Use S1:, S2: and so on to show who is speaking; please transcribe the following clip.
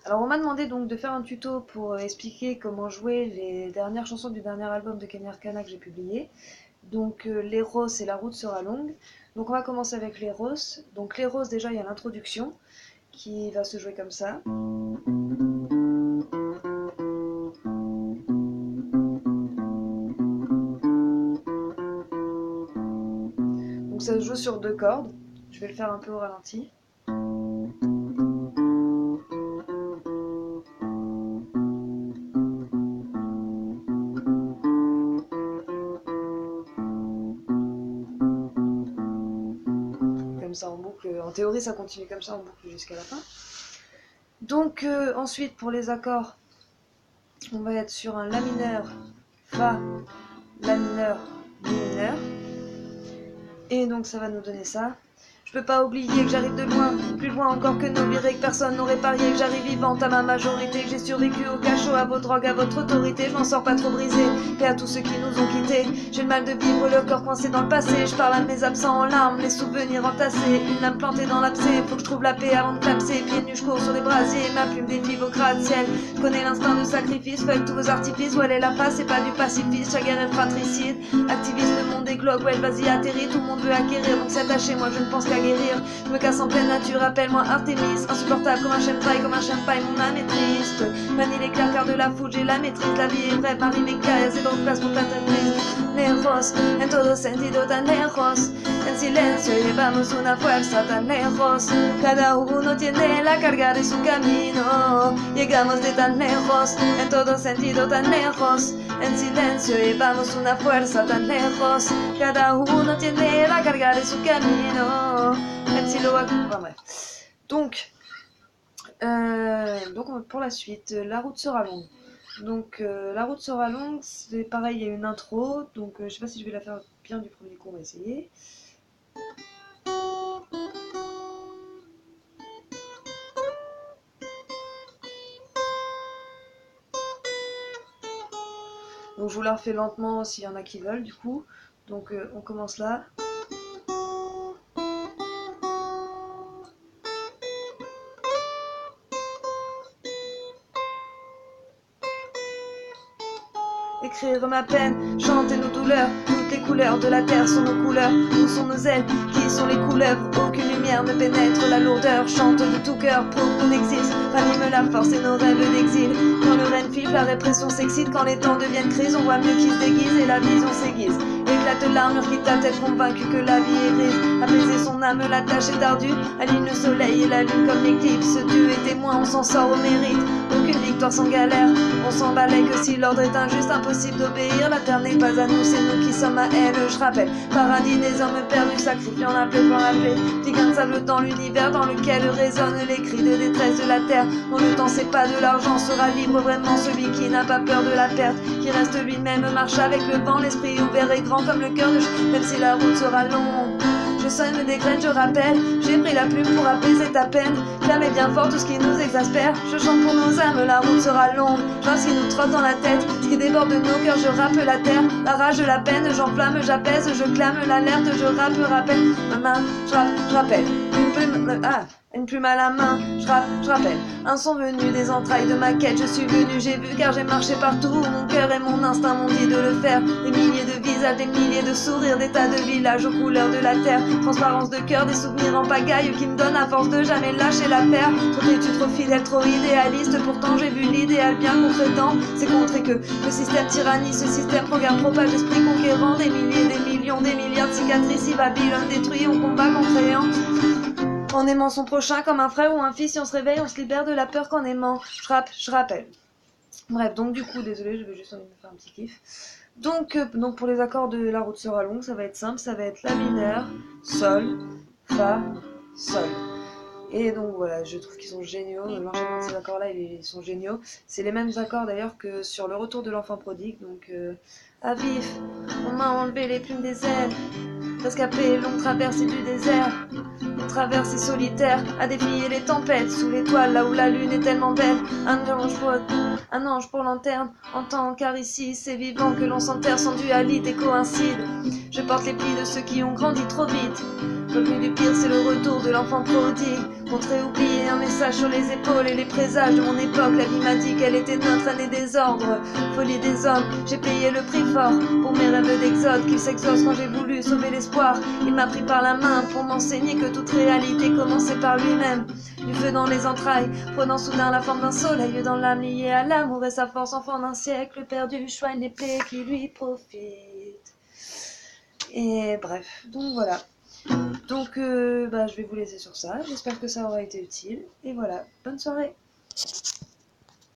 S1: Alors on m'a demandé donc de faire un tuto pour expliquer comment jouer les dernières chansons du dernier album de Kenny Arcana que j'ai publié. Donc les roses et la route sera longue. Donc on va commencer avec les roses. Donc les roses, déjà il y a l'introduction qui va se jouer comme ça. Donc ça se joue sur 2 cordes. Je vais le faire un peu au ralenti. Comme ça en boucle. En théorie ça continue comme ça en boucle jusqu'à la fin. Donc ensuite pour les accords, on va être sur un La mineur, Fa, La mineur, Mi mineur. Et donc ça va nous donner ça. Je peux pas oublier que j'arrive de loin, plus loin encore que Nobiré, que personne n'aurait parié que j'arrive vivante à ma majorité, que j'ai survécu au cachot, à vos drogues, à votre autorité, je m'en sors pas trop brisé, et à tous ceux qui nous ont quittés. J'ai le mal de vivre, le corps coincé dans le passé, je parle à mes absents en larmes, les souvenirs entassés, une lame plantée dans l'abcès, faut que je trouve la paix avant de clapser, pieds nus je cours sur les brasiers, ma plume défie vos gratte-ciel, je connais l'instinct de sacrifice, feuille tous vos artifices, où elle est la face, c'est pas du pacifisme, chaque guerre est fratricide, activiste le monde des globes, ouais vas-y atterris, tout le monde veut acquérir, donc s'attacher, moi je ne pense qu'à guérir. Je me casse en pleine nature, appelle-moi Artémis. Insupportable comme un chien de paille, comme un chien de paille, mon âme est triste. Manie l'éclair car de la foudre, j'ai la maîtrise. La vie est brève, Marie m'éclaire, c'est donc place pour ta prise. Neros, en todo sentido tan lejos. En silencio llevamos una fuerza tan lejos. Cada uno tiene la carga de su camino. Llegamos de tan lejos, en todo sentido tan lejos. En silencio llevamos una fuerza tan lejos. Cada uno tiene la carga de su camino. Enfin bref. Donc pour la suite, la route sera longue. Donc la route sera longue, c'est pareil, il y a une intro. Donc je sais pas si je vais la faire bien du premier coup, on va essayer. Donc je vous la refais lentement s'il y en a qui veulent du coup. Donc on commence là. Écrire ma peine, chanter nos douleurs, toutes les couleurs de la terre sont nos couleurs, où sont nos ailes, qui sont les couleuvres, aucune lumière ne pénètre la lourdeur, chante de tout cœur, prouve qu'on existe, ranime la force et nos rêves d'exil, quand le règne file, la répression s'excite, quand les temps deviennent crises, on voit mieux qui se déguise et la vision s'aiguise, éclate l'armure qui t'a tête convaincu que la vie est grise, apaiser son âme, la tâche est ardue, aligne le soleil et la lune comme l'éclipse, Dieu est témoin, on s'en sort au mérite, aucune victoire sans galère, on s'en balait que si l'ordre est injuste, impossible d'obéir, la terre n'est pas à nous, c'est nous qui sommes à elle, je rappelle, paradis des hommes perdus, sacrifiant la paix pour la paix, petit grain de sable dans l'univers dans lequel résonnent les cris de détresse de la terre, dont le temps c'est pas de l'argent, sera libre vraiment celui qui n'a pas peur de la perte, qui reste lui-même, marche avec le vent, l'esprit ouvert et grand comme le cœur de même si la route sera longue. Je sonne des graines, je rappelle, j'ai pris la plume pour apaiser ta peine, clamez bien fort tout ce qui nous exaspère, je chante pour nos âmes, la route sera longue, je ce qui nous trotte dans la tête, ce qui déborde de nos cœurs, je rappe la terre, la rage, la peine, j'enflamme, j'apaise, je clame l'alerte, je rappe, rappelle, ma main, je rappelle, une plume à la main, je rappelle, un son venu des entrailles de ma quête, je suis venu, j'ai vu car j'ai marché partout, mon cœur et mon instinct m'ont dit de le faire, des milliers de visages, des milliers de sourires, des tas de villages aux couleurs de la terre, transparence de cœur, des souvenirs en pagaille qui me donnent à force de jamais lâcher l'affaire, trop es-tu trop fidèle, trop idéaliste, pourtant j'ai vu l'idéal bien concrétant, c'est contré que le système tyrannise, ce système programme propage l'esprit conquérant, des milliers, des millions, des milliards de cicatrices, si Babylone détruit, on combat qu'en créant. En aimant son prochain comme un frère ou un fils, si on se réveille, on se libère de la peur qu'en aimant. Je rappelle. Bref, donc du coup, désolé, je vais juste envie de me faire un petit kiff. Donc pour les accords de la route sera longue, ça va être simple, ça va être La mineur, Sol, Fa, Sol. Et donc voilà, je trouve qu'ils sont géniaux, l'enchaînement de ces accords-là, ils sont géniaux. C'est les mêmes accords d'ailleurs que sur Le Retour de l'enfant prodigue, donc à vif, on m'a enlevé les plumes des ailes, rescapé, longue traversée du désert, une traversée solitaire, à défier les tempêtes, sous l'étoile, là où la lune est tellement belle, un ange pour lanterne, entend car ici c'est vivant que l'on s'enterre sans dualité coïncide, je porte les plis de ceux qui ont grandi trop vite, revenu du pire c'est le retour de l'enfant prodigue, Contré, oublié, un message sur les épaules et les présages de mon époque. La vie m'a dit qu'elle était notre année des ordres, folie des hommes. J'ai payé le prix fort pour mes rêves d'exode qui s'exaucent quand j'ai voulu sauver l'espoir. Il m'a pris par la main pour m'enseigner que toute réalité commençait par lui-même. Du feu dans les entrailles, prenant soudain la forme d'un soleil dans l'âme liée à l'amour et sa force, enfant d'un siècle perdu, choigne les plaies qui lui profitent. Et bref, donc voilà. Donc je vais vous laisser sur ça, j'espère que ça aura été utile, et voilà, bonne soirée.